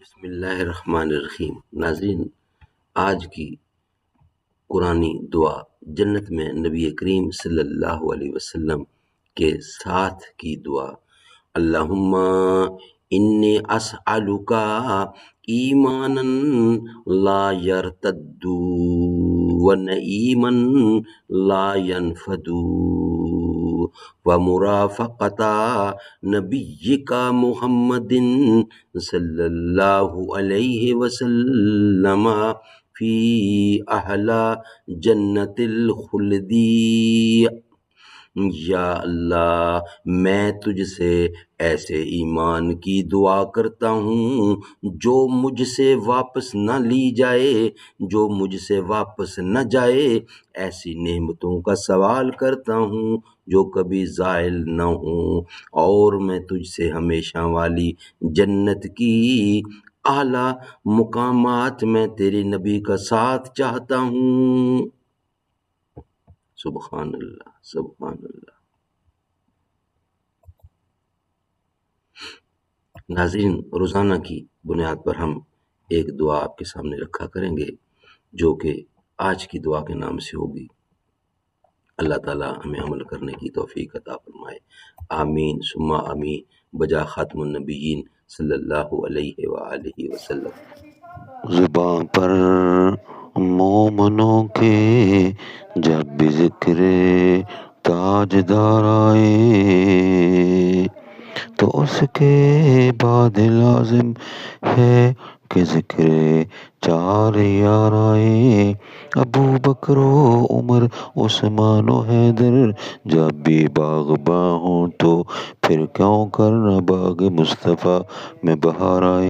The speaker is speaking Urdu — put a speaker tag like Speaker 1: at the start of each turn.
Speaker 1: بسم اللہ الرحمن الرحیم۔ ناظرین، آج کی قرآنی دعا جنت میں نبی کریم صلی اللہ علیہ وسلم کے ساتھ کی دعا۔ اللہم انی اسألک ایمانا لا یرتد ونعیما لا ینفد ومرافقۃ نبیک محمد صلی اللہ علیہ وسلم فی اعلی جنت الخلد۔ یا اللہ، میں تجھ سے ایسے ایمان کی دعا کرتا ہوں جو مجھ سے واپس نہ لی جائے، جو مجھ سے واپس نہ جائے۔ ایسی نعمتوں کا سوال کرتا ہوں جو کبھی زائل نہ ہوں، اور میں تجھ سے ہمیشہ والی جنت کی اعلیٰ مقامات میں تیرے نبی کا ساتھ چاہتا ہوں۔ سبحان اللہ، سبحان اللہ۔ ناظرین، روزانہ کی بنیاد پر ہم ایک دعا آپ کے سامنے رکھا کریں گے جو کہ آج کی دعا کے نام سے ہوگی۔ اللہ تعالیٰ ہمیں عمل کرنے کی توفیق عطا فرمائے، آمین ثم آمین، بجا خاتم النبیین صلی اللہ علیہ وآلہ وسلم۔
Speaker 2: زباں پر مومنوں کے جب بھی ذکر تاجدار آئے تو اس کے بعد لازم ہے کہ ذکر چار یار آئے۔ ابو بکر و عمر، عثمان و حیدر جب بھی باغباں ہوں تو پھر کیوں کرنا باغ مصطفیٰ میں بہار آئے۔